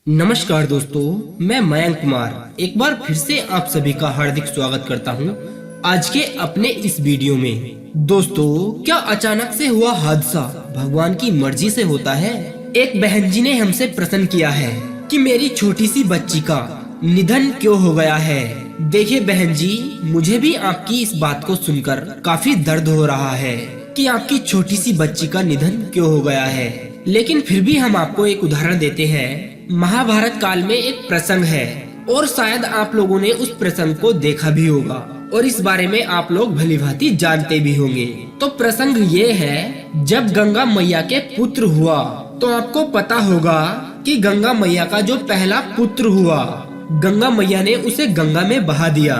नमस्कार दोस्तों, मैं मयंक कुमार एक बार फिर से आप सभी का हार्दिक स्वागत करता हूं आज के अपने इस वीडियो में। दोस्तों, क्या अचानक से हुआ हादसा भगवान की मर्जी से होता है? एक बहन जी ने हमसे प्रश्न किया है कि मेरी छोटी सी बच्ची का निधन क्यों हो गया है। देखिए बहन जी, मुझे भी आपकी इस बात को सुनकर काफी दर्द हो रहा है कि आपकी छोटी सी बच्ची का निधन क्यों हो गया है। लेकिन फिर भी हम आपको एक उदाहरण देते हैं। महाभारत काल में एक प्रसंग है और शायद आप लोगों ने उस प्रसंग को देखा भी होगा और इस बारे में आप लोग भली भांति जानते भी होंगे। तो प्रसंग ये है, जब गंगा मैया के पुत्र हुआ। तो आपको पता होगा कि गंगा मैया का जो पहला पुत्र हुआ, गंगा मैया ने उसे गंगा में बहा दिया,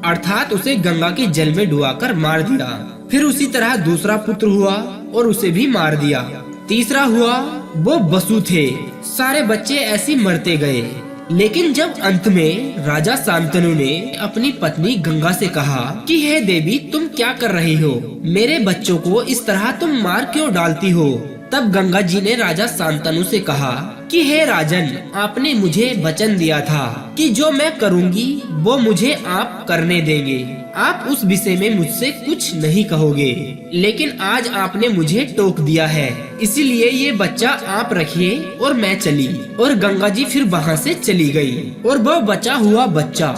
अर्थात उसे गंगा के जल में डुबाकर मार दिया। फिर उसी तरह दूसरा पुत्र हुआ और उसे भी मार दिया। तीसरा हुआ, वो वसु थे। सारे बच्चे ऐसे मरते गए। लेकिन जब अंत में राजा शांतनु ने अपनी पत्नी गंगा से कहा कि हे देवी, तुम क्या कर रही हो? मेरे बच्चों को इस तरह तुम मार क्यों डालती हो? तब गंगा जी ने राजा शांतनु से कहा कि हे राजन, आपने मुझे वचन दिया था कि जो मैं करूंगी वो मुझे आप करने देंगे। आप उस विषय में मुझसे कुछ नहीं कहोगे। लेकिन आज आपने मुझे टोक दिया है, इसीलिए ये बच्चा आप रखिए और मैं चली। और गंगा जी फिर वहाँ से चली गई। और वह बचा हुआ बच्चा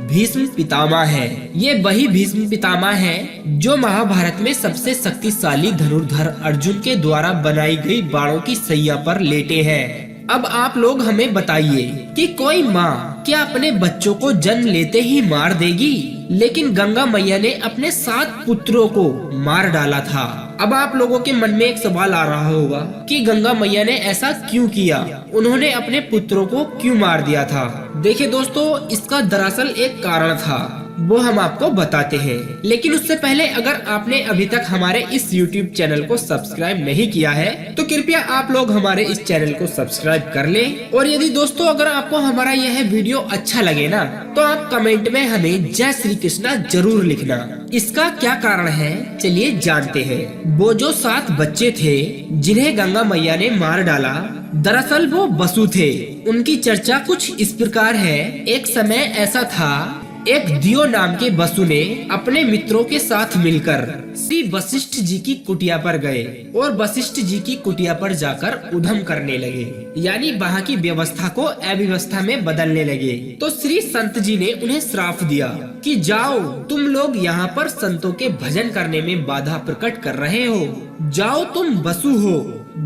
भीष्म पितामह है। ये वही भीष्म पितामह है जो महाभारत में सबसे शक्तिशाली धनुर्धर अर्जुन के द्वारा बनाई गई बाणों की सैया पर लेटे हैं। अब आप लोग हमें बताइए कि कोई माँ क्या अपने बच्चों को जन्म लेते ही मार देगी? लेकिन गंगा मैया ने अपने 7 पुत्रों को मार डाला था। अब आप लोगों के मन में एक सवाल आ रहा होगा कि गंगा मैया ने ऐसा क्यों किया? उन्होंने अपने पुत्रों को क्यों मार दिया था? देखिए दोस्तों, इसका दरअसल एक कारण था, वो हम आपको बताते हैं। लेकिन उससे पहले अगर आपने अभी तक हमारे इस YouTube चैनल को सब्सक्राइब नहीं किया है तो कृपया आप लोग हमारे इस चैनल को सब्सक्राइब कर लें। और यदि दोस्तों अगर आपको हमारा यह वीडियो अच्छा लगे ना, तो आप कमेंट में हमें जय श्री कृष्णा जरूर लिखना। इसका क्या कारण है, चलिए जानते हैं। वो जो 7 बच्चे थे जिन्हें गंगा मैया ने मार डाला, दरअसल वो वसु थे। उनकी चर्चा कुछ इस प्रकार है। एक समय ऐसा था, एक दियो नाम के वसु ने अपने मित्रों के साथ मिलकर श्री वशिष्ठ जी की कुटिया पर गए और वशिष्ठ जी की कुटिया पर जाकर उधम करने लगे, यानी वहाँ की व्यवस्था को अव्यवस्था में बदलने लगे। तो श्री संत जी ने उन्हें श्राप दिया कि जाओ, तुम लोग यहाँ पर संतों के भजन करने में बाधा प्रकट कर रहे हो। जाओ, तुम वसु हो,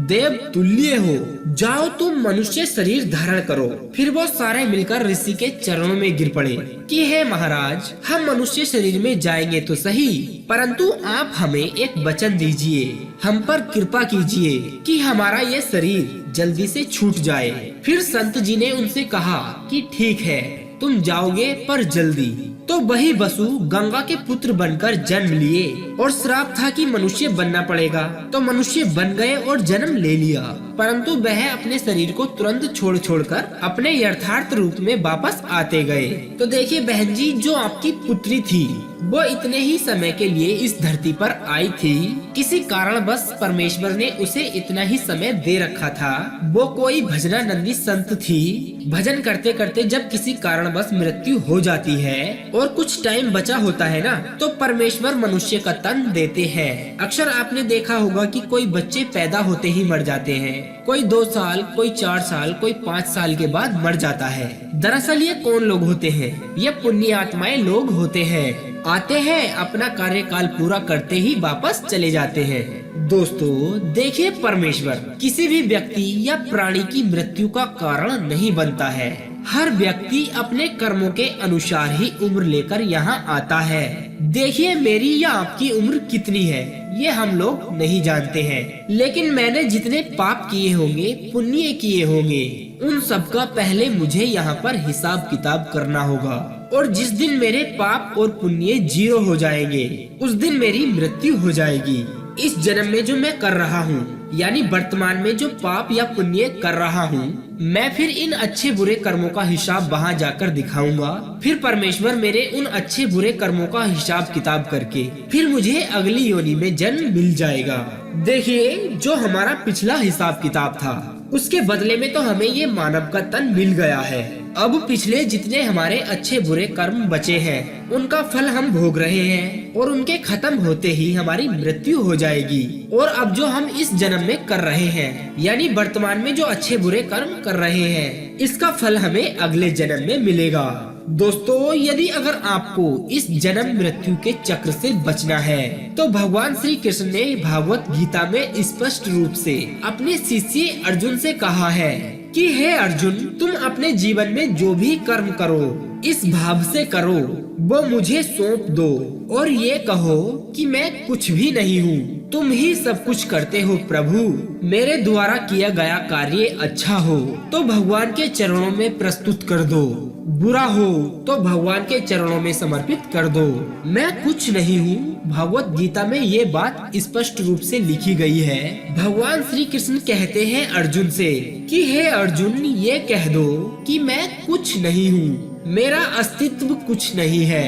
देव तुल्य हो, जाओ तुम मनुष्य शरीर धारण करो। फिर वो सारे मिलकर ऋषि के चरणों में गिर पड़े कि हे महाराज, हम मनुष्य शरीर में जाएंगे तो सही, परंतु आप हमें एक वचन दीजिए, हम पर कृपा कीजिए कि हमारा ये शरीर जल्दी से छूट जाए। फिर संत जी ने उनसे कहा कि ठीक है, तुम जाओगे पर जल्दी। तो वही वसु गंगा के पुत्र बनकर जन्म लिए और श्राप था कि मनुष्य बनना पड़ेगा। तो मनुष्य बन गए और जन्म ले लिया, परंतु वह अपने शरीर को तुरंत छोड़कर अपने यथार्थ रूप में वापस आते गए। तो देखिए बहन जी, जो आपकी पुत्री थी वो इतने ही समय के लिए इस धरती पर आई थी। किसी कारणवश परमेश्वर ने उसे इतना ही समय दे रखा था। वो कोई भजनानंदी संत थी। भजन करते करते जब किसी कारणवश मृत्यु हो जाती है और कुछ टाइम बचा होता है ना, तो परमेश्वर मनुष्य का तन देते हैं। अक्सर आपने देखा होगा कि कोई बच्चे पैदा होते ही मर जाते हैं, कोई 2 साल, कोई 4 साल, कोई 5 साल के बाद मर जाता है। दरअसल ये कौन लोग होते हैं? ये पुण्य आत्माएं लोग होते हैं। आते हैं, अपना कार्यकाल पूरा करते ही वापस चले जाते हैं। दोस्तों देखिए, परमेश्वर किसी भी व्यक्ति या प्राणी की मृत्यु का कारण नहीं बनता है। हर व्यक्ति अपने कर्मों के अनुसार ही उम्र लेकर यहाँ आता है। देखिए, मेरी या आपकी उम्र कितनी है ये हम लोग नहीं जानते हैं, लेकिन मैंने जितने पाप किए होंगे, पुण्य किए होंगे, उन सब का पहले मुझे यहाँ पर हिसाब किताब करना होगा। और जिस दिन मेरे पाप और पुण्य 0 हो जाएंगे, उस दिन मेरी मृत्यु हो जाएगी। इस जन्म में जो मैं कर रहा हूँ, यानी वर्तमान में जो पाप या पुण्य कर रहा हूँ, मैं फिर इन अच्छे बुरे कर्मों का हिसाब वहाँ जाकर दिखाऊंगा। फिर परमेश्वर मेरे उन अच्छे बुरे कर्मों का हिसाब किताब करके फिर मुझे अगली योनि में जन्म मिल जाएगा। देखिए, जो हमारा पिछला हिसाब किताब था उसके बदले में तो हमें ये मानव का तन मिल गया है। अब पिछले जितने हमारे अच्छे बुरे कर्म बचे हैं उनका फल हम भोग रहे हैं और उनके खत्म होते ही हमारी मृत्यु हो जाएगी। और अब जो हम इस जन्म में कर रहे हैं यानी वर्तमान में जो अच्छे बुरे कर्म कर रहे हैं इसका फल हमें अगले जन्म में मिलेगा। दोस्तों यदि अगर आपको इस जन्म मृत्यु के चक्र से बचना है तो भगवान श्री कृष्ण ने भागवत गीता में स्पष्ट रूप से अपने शिष्य अर्जुन से कहा है कि हे अर्जुन, तुम अपने जीवन में जो भी कर्म करो इस भाव से करो, वो मुझे सौंप दो और ये कहो कि मैं कुछ भी नहीं हूँ, तुम ही सब कुछ करते हो प्रभु। मेरे द्वारा किया गया कार्य अच्छा हो तो भगवान के चरणों में प्रस्तुत कर दो, बुरा हो तो भगवान के चरणों में समर्पित कर दो, मैं कुछ नहीं हूँ। भगवत गीता में ये बात स्पष्ट रूप से लिखी गई है। भगवान श्री कृष्ण कहते हैं अर्जुन से कि हे अर्जुन, ये कह दो कि मैं कुछ नहीं हूँ, मेरा अस्तित्व कुछ नहीं है,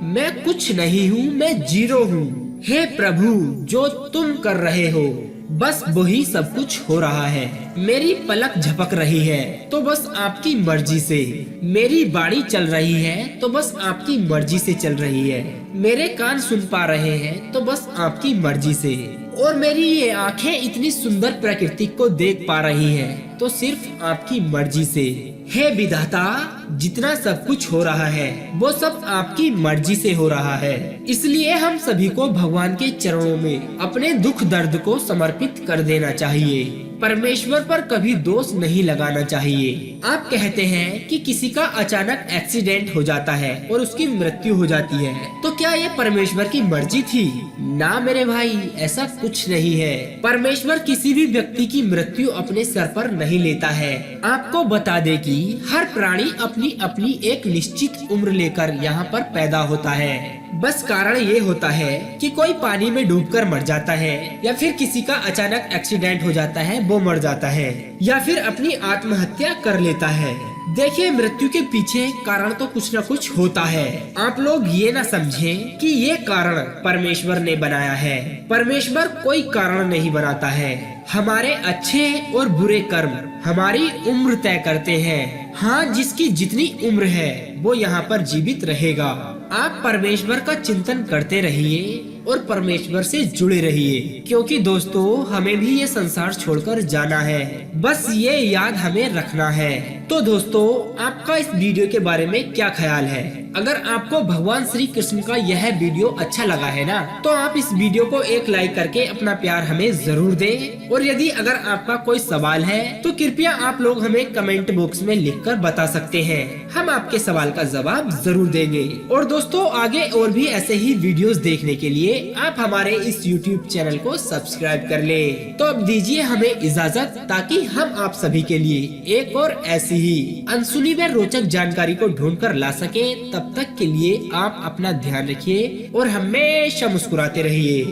मैं कुछ नहीं हूँ, मैं जीरो हूँ। हे प्रभु, जो तुम कर रहे हो बस वही सब कुछ हो रहा है। मेरी पलक झपक रही है तो बस आपकी मर्जी से, मेरी बाड़ी चल रही है तो बस आपकी मर्जी से चल रही है, मेरे कान सुन पा रहे हैं तो बस आपकी मर्जी से, और मेरी ये आंखें इतनी सुंदर प्रकृति को देख पा रही हैं तो सिर्फ आपकी मर्जी से। हे विधाता, जितना सब कुछ हो रहा है वो सब आपकी मर्जी से हो रहा है, इसलिए हम सभी को भगवान के चरणों में अपने दुख दर्द को समर्पित कर देना चाहिए। परमेश्वर पर कभी दोष नहीं लगाना चाहिए। आप कहते हैं कि किसी का अचानक एक्सीडेंट हो जाता है और उसकी मृत्यु हो जाती है, तो क्या ये परमेश्वर की मर्जी थी? ना मेरे भाई, ऐसा कुछ नहीं है। परमेश्वर किसी भी व्यक्ति की मृत्यु अपने सर पर नहीं लेता है। आपको बता दे कि हर प्राणी अपनी अपनी एक निश्चित उम्र लेकर यहाँ पर पैदा होता है। बस कारण ये होता है कि कोई पानी में डूबकर मर जाता है, या फिर किसी का अचानक एक्सीडेंट हो जाता है वो मर जाता है, या फिर अपनी आत्महत्या कर लेता है। देखिए, मृत्यु के पीछे कारण तो कुछ न कुछ होता है। आप लोग ये न समझें कि ये कारण परमेश्वर ने बनाया है। परमेश्वर कोई कारण नहीं बनाता है। हमारे अच्छे और बुरे कर्म हमारी उम्र तय करते हैं। हाँ, जिसकी जितनी उम्र है वो यहाँ पर जीवित रहेगा। आप परमेश्वर का चिंतन करते रहिए और परमेश्वर से जुड़े रहिए, क्योंकि दोस्तों हमें भी ये संसार छोड़कर जाना है, बस ये याद हमें रखना है। तो दोस्तों, आपका इस वीडियो के बारे में क्या ख्याल है? अगर आपको भगवान श्री कृष्ण का यह वीडियो अच्छा लगा है ना, तो आप इस वीडियो को एक लाइक करके अपना प्यार हमें जरूर दें। और यदि अगर आपका कोई सवाल है तो कृपया आप लोग हमें कमेंट बॉक्स में लिखकर बता सकते हैं, हम आपके सवाल का जवाब जरूर देंगे। और दोस्तों, आगे और भी ऐसे ही वीडियोस देखने के लिए आप हमारे इस YouTube चैनल को सब्सक्राइब कर ले। तो अब दीजिए हमें इजाजत, ताकि हम आप सभी के लिए एक और ऐसी ही अनसुनी व रोचक जानकारी को ढूंढ कर ला सके। तब तक के लिए आप अपना ध्यान रखिए और हमेशा मुस्कुराते रहिए।